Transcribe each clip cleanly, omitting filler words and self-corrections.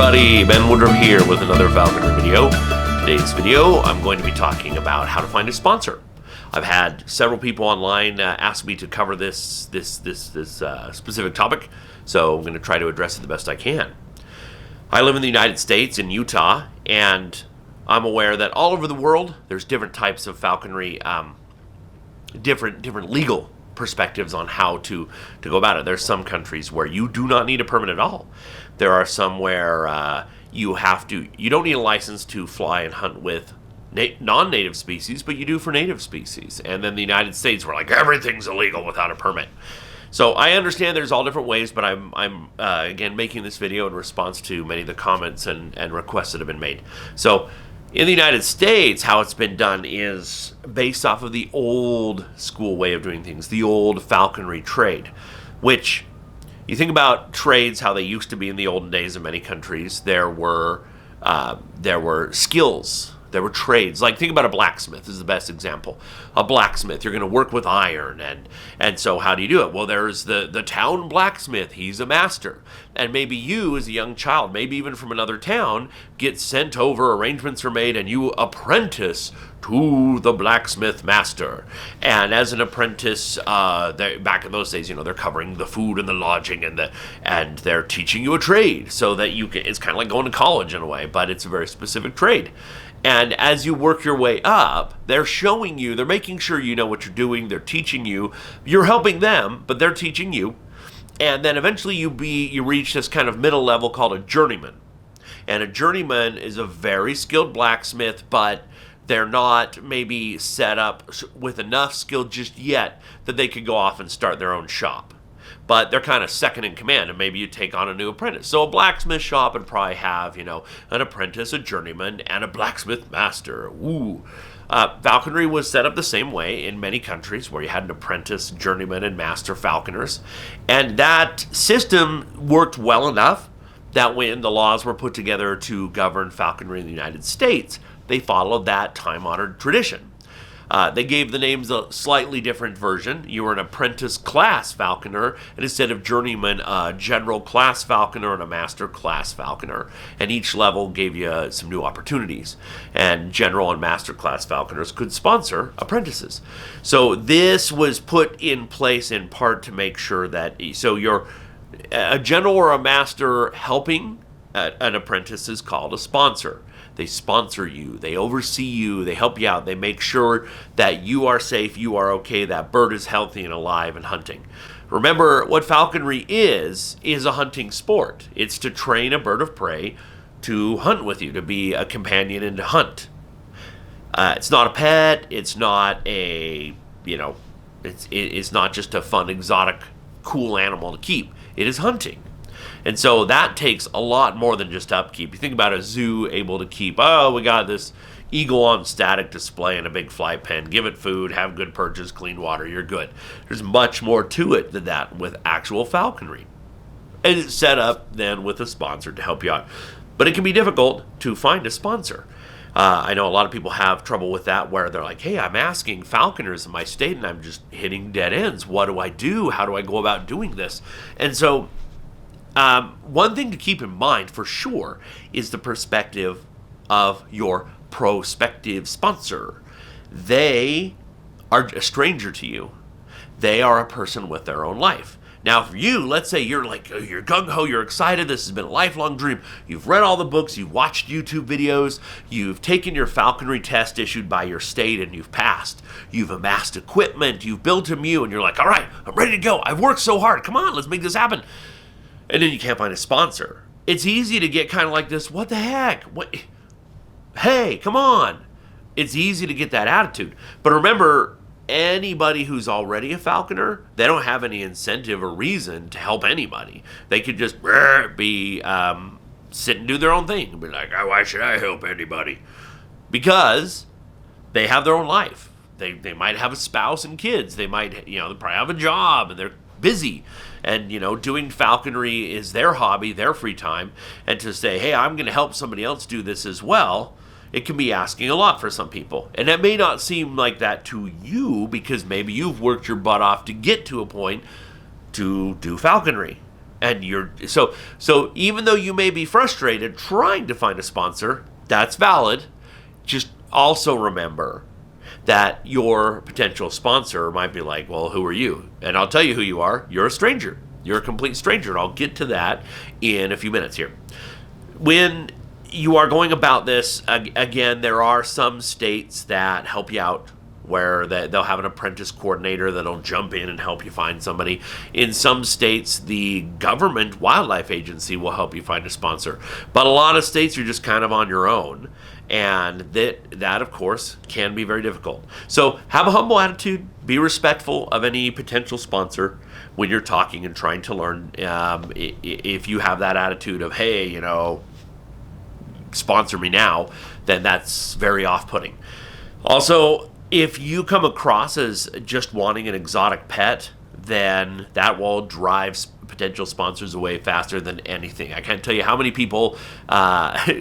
everybody, Ben Woodruff here with another Falconry video. Today's video, I'm going to be talking about how to find a sponsor. I've had several people online ask me to cover this specific topic, so I'm going to try to address it the best I can. I live in the United States, in Utah, and I'm aware that all over the world, there's different types of falconry, different legal perspectives on how to go about it. There's some countries where you do not need a permit at all. There are some where you don't need a license to fly and hunt with non-native species, but you do for native species. And then the United States, where like everything's illegal without a permit. So I understand there's all different ways, but I'm again making this video in response to many of the comments and requests that have been made. So in the United States, how it's been done is based off of the old school way of doing things, the old falconry trade, which you think about trades, how they used to be in the olden days in many countries. There were skills. There were trades. Like, think about a blacksmith is the best example. A blacksmith, you're going to work with iron, and so how do you do it? Well, there's the town blacksmith. He's a master. And maybe you, as a young child, maybe even from another town, get sent over, arrangements are made, and you apprentice to the blacksmith master. And as an apprentice, back in those days, they're covering the food and the lodging, and they're teaching you a trade so that it's kind of like going to college in a way, but it's a very specific trade. And as you work your way up, they're showing you, they're making sure you know what you're doing, they're teaching you, you're helping them, but they're teaching you. And then eventually you reach this kind of middle level called a journeyman. And a journeyman is a very skilled blacksmith, but they're not maybe set up with enough skill just yet that they could go off and start their own shop. But they're kind of second in command, and maybe you take on a new apprentice. So a blacksmith shop would probably have, an apprentice, a journeyman, and a blacksmith master. Ooh. Falconry was set up the same way in many countries where you had an apprentice, journeyman, and master falconers. And that system worked well enough that when the laws were put together to govern falconry in the United States, they followed that time-honored tradition. They gave the names a slightly different version. You were an apprentice class falconer, and instead of journeyman, a general class falconer and a master class falconer. And each level gave you some new opportunities. And general and master class falconers could sponsor apprentices. So this was put in place in part to make sure that, so you're a general or a master helping an apprentice is called a sponsor. They sponsor you, they oversee you, they help you out, they make sure that you are safe, you are okay, that bird is healthy and alive and hunting. Remember, what falconry is a hunting sport. It's to train a bird of prey to hunt with you, to be a companion and to hunt. It's not a pet, it's not it's not just a fun, exotic, cool animal to keep. It is hunting. And so that takes a lot more than just upkeep. You think about a zoo able to keep, we got this eagle on static display in a big fly pen. Give it food, have good perches, clean water, you're good. There's much more to it than that with actual falconry. And it's set up then with a sponsor to help you out. But it can be difficult to find a sponsor. I know a lot of people have trouble with that where they're like, hey, I'm asking falconers in my state and I'm just hitting dead ends. What do I do? How do I go about doing this? And so one thing to keep in mind for sure is the perspective of your prospective sponsor. They are a stranger to you. They are a person with their own life. Now, for you, let's say you're you're gung-ho, you're excited, this has been a lifelong dream. You've read all the books, you've watched YouTube videos, you've taken your falconry test issued by your state and you've passed. You've amassed equipment, you've built a mew, and you're like, all right, I'm ready to go. I've worked so hard. Come on, let's make this happen. And then you can't find a sponsor. It's easy to get kind of like this, what the heck? Hey, come on. It's easy to get that attitude. But remember, anybody who's already a falconer, they don't have any incentive or reason to help anybody. They could just be sit and do their own thing and be like, why should I help anybody? Because they have their own life. They might have a spouse and kids. They might, they probably have a job and they're busy. And, doing falconry is their hobby, their free time. And to say, hey, I'm going to help somebody else do this as well, it can be asking a lot for some people. And it may not seem like that to you because maybe you've worked your butt off to get to a point to do falconry. And so even though you may be frustrated trying to find a sponsor, that's valid. Just also remember that your potential sponsor might be like, well, who are you? And I'll tell you who you are. You're a stranger. You're a complete stranger. And I'll get to that in a few minutes here. When you are going about this, again, there are some states that help you out where they'll have an apprentice coordinator that'll jump in and help you find somebody. In some states, the government wildlife agency will help you find a sponsor. But a lot of states, you're just kind of on your own. And that, of course, can be very difficult. So have a humble attitude. Be respectful of any potential sponsor when you're talking and trying to learn. If you have that attitude of, hey, sponsor me now, then that's very off-putting. Also, if you come across as just wanting an exotic pet, then that will drive potential sponsors away faster than anything. I can't tell you how many people,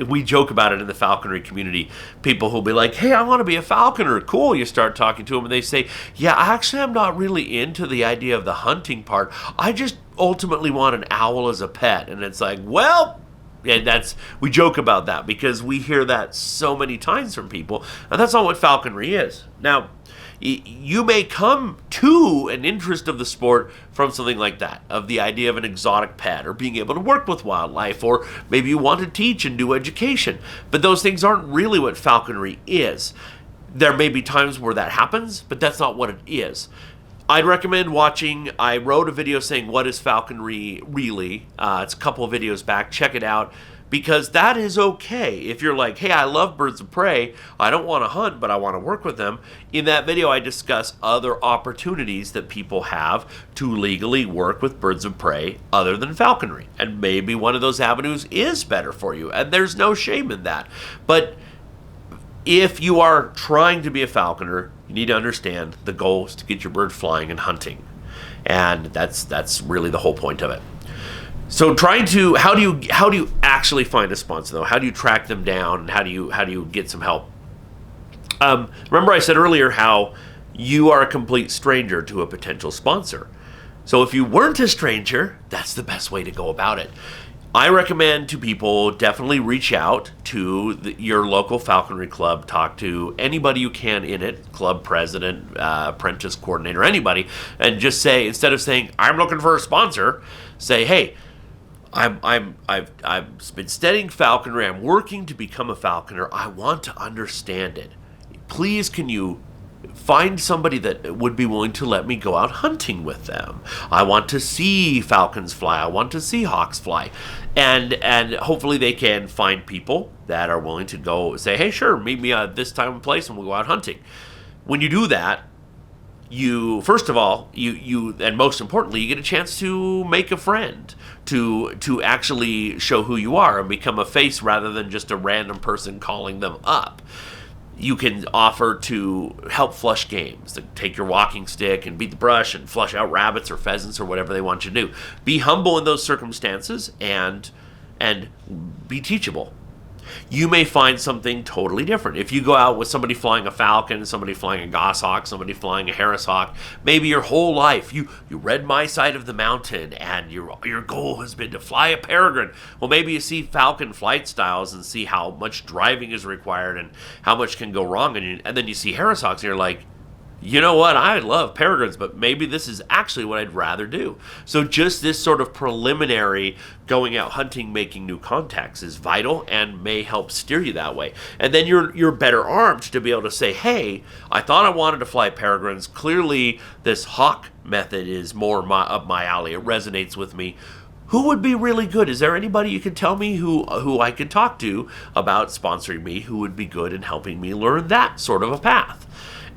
we joke about it in the falconry community, people who'll be like, hey, I want to be a falconer. Cool. You start talking to them and they say, yeah, actually, I'm not really into the idea of the hunting part. I just ultimately want an owl as a pet. And it's like, well, and we joke about that because we hear that so many times from people, and that's not what falconry is. Now, you may come to an interest of the sport from something like that, of the idea of an exotic pet or being able to work with wildlife, or maybe you want to teach and do education, but those things aren't really what falconry is. There may be times where that happens, but that's not what it is. I'd recommend watching, I wrote a video saying, what is falconry really? It's a couple of videos back. Check it out, because that is okay. If you're like, hey, I love birds of prey. I don't want to hunt, but I want to work with them. In that video, I discuss other opportunities that people have to legally work with birds of prey other than falconry. And maybe one of those avenues is better for you. And there's no shame in that. But if you are trying to be a falconer, you need to understand the goal is to get your bird flying and hunting. And that's really the whole point of it. So how do you actually find a sponsor though? How do you track them down, and how do you get some help? Remember I said earlier how you are a complete stranger to a potential sponsor. So if you weren't a stranger, that's the best way to go about it. I recommend to people definitely reach out to your local falconry club, talk to anybody you can in it, club president, apprentice coordinator, anybody, and just say, instead of saying, I'm looking for a sponsor, say, hey, I've been studying falconry, I'm working to become a falconer, I want to understand it. Please, can you find somebody that would be willing to let me go out hunting with them? I want to see falcons fly. I want to see hawks fly. And hopefully they can find people that are willing to go say, hey, sure, meet me at this time and place and we'll go out hunting. When you do that, you, first of all, you and most importantly, you get a chance to make a friend, to actually show who you are and become a face rather than just a random person calling them up. You can offer to help flush games, to take your walking stick and beat the brush and flush out rabbits or pheasants or whatever they want you to do. Be humble in those circumstances and be teachable. You may find something totally different. If you go out with somebody flying a falcon, somebody flying a goshawk, somebody flying a Harris hawk, maybe your whole life you read My Side of the Mountain and your goal has been to fly a peregrine. Well, maybe you see falcon flight styles and see how much driving is required and how much can go wrong, and then you see Harris hawks and you're like, you know what, I love peregrines, but maybe this is actually what I'd rather do. So just this sort of preliminary going out hunting, making new contacts is vital and may help steer you that way. And then you're better armed to be able to say, hey, I thought I wanted to fly peregrines. Clearly this hawk method is more up my alley. It resonates with me. Who would be really good? Is there anybody you could tell me who I could talk to about sponsoring me, who would be good in helping me learn that sort of a path?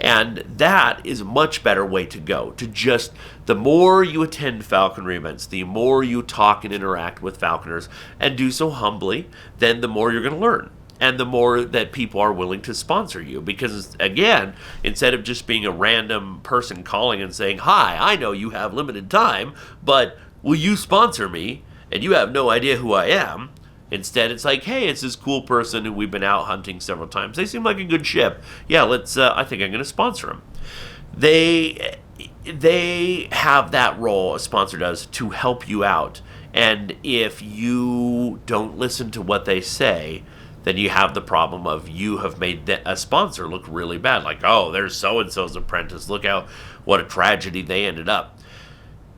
And that is a much better way to go. The more you attend falconry events, the more you talk and interact with falconers, and do so humbly, then the more you're going to learn. And the more that people are willing to sponsor you. Because, again, instead of just being a random person calling and saying, hi, I know you have limited time, but will you sponsor me? And you have no idea who I am. Instead, it's like, hey, it's this cool person who we've been out hunting several times. They seem like a good ship. Yeah, I think I'm going to sponsor them. they have that role, a sponsor does, to help you out. And if you don't listen to what they say, then you have the problem of you have made a sponsor look really bad. Like, oh, there's so-and-so's apprentice. Look what a tragedy they ended up.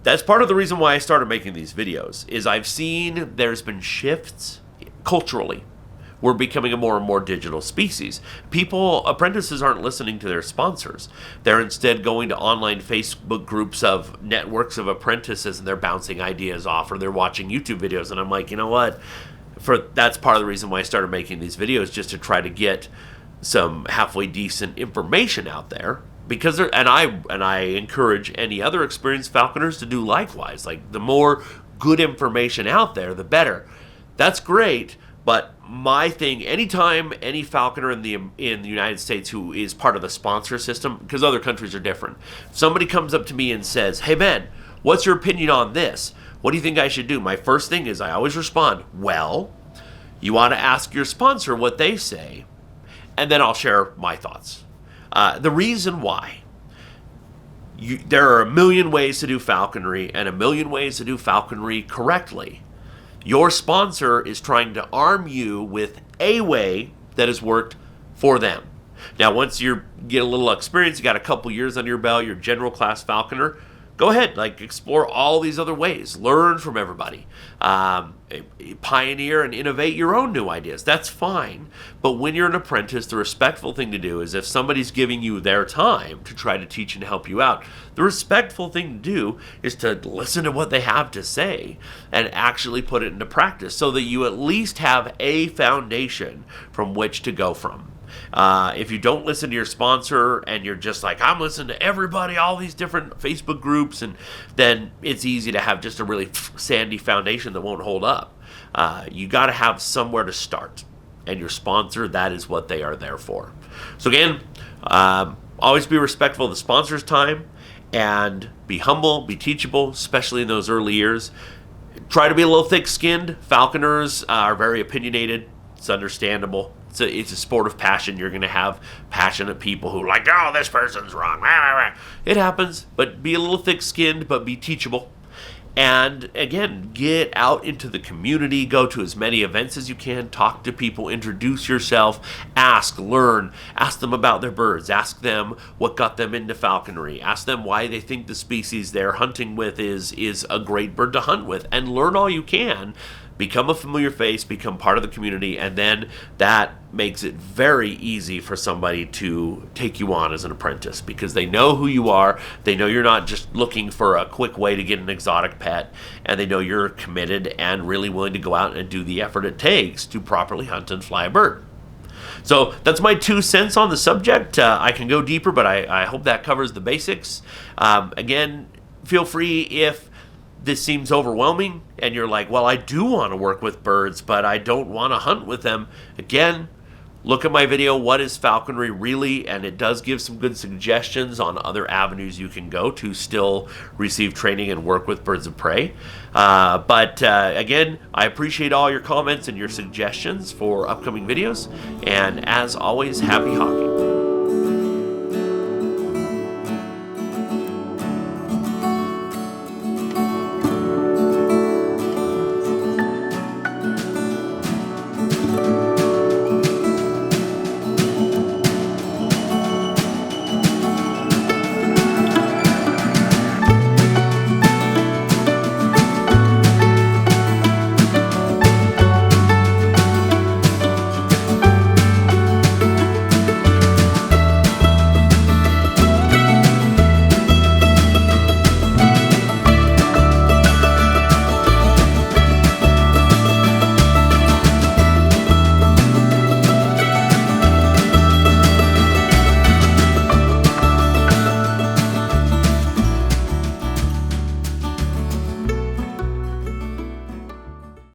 That's part of the reason why I started making these videos, is I've seen there's been shifts culturally. We're becoming a more and more digital species. Apprentices aren't listening to their sponsors. They're instead going to online Facebook groups of networks of apprentices, and they're bouncing ideas off, or they're watching YouTube videos. And I'm like, you know what? That's part of the reason why I started making these videos, just to try to get some halfway decent information out there. Because I encourage any other experienced falconers to do likewise. Like, the more good information out there, the better. That's great. But my thing, anytime any falconer in the United States who is part of the sponsor system, because other countries are different, somebody comes up to me and says, "Hey Ben, what's your opinion on this? What do you think I should do?" My first thing is, I always respond, "Well, you want to ask your sponsor what they say, and then I'll share my thoughts." The reason why, there are a million ways to do falconry, and a million ways to do falconry correctly. Your sponsor is trying to arm you with a way that has worked for them. Now, once you get a little experience, you got a couple years under your belt, you're a general class falconer, go ahead, explore all these other ways. Learn from everybody. Pioneer and innovate your own new ideas. That's fine. But when you're an apprentice, the respectful thing to do is, if somebody's giving you their time to try to teach and help you out, the respectful thing to do is to listen to what they have to say and actually put it into practice, so that you at least have a foundation from which to go from. If you don't listen to your sponsor and you're just like, I'm listening to everybody, all these different Facebook groups, and then it's easy to have just a really sandy foundation that won't hold up. You got to have somewhere to start, and your sponsor, that is what they are there for. So again, always be respectful of the sponsor's time, and be humble, be teachable, especially in those early years. Try to be a little thick-skinned. Falconers are very opinionated. It's understandable. It's a sport of passion. You're going to have passionate people who are like, oh, this person's wrong. It happens, but be a little thick-skinned, but be teachable. And again, get out into the community, go to as many events as you can, talk to people, introduce yourself, ask, learn, ask them about their birds, ask them what got them into falconry, ask them why they think the species they're hunting with is a great bird to hunt with, and learn all you can. Become a familiar face, become part of the community, and then that makes it very easy for somebody to take you on as an apprentice, because they know who you are, they know you're not just looking for a quick way to get an exotic pet, and they know you're committed and really willing to go out and do the effort it takes to properly hunt and fly a bird. So that's my 2 cents on the subject. I can go deeper, but I hope that covers the basics. Again, feel free if this seems overwhelming and you're like, well, I do want to work with birds, but I don't want to hunt with them. Again, look at my video, What is Falconry Really? And it does give some good suggestions on other avenues you can go to still receive training and work with birds of prey. But again, I appreciate all your comments and your suggestions for upcoming videos. And as always, happy hawking.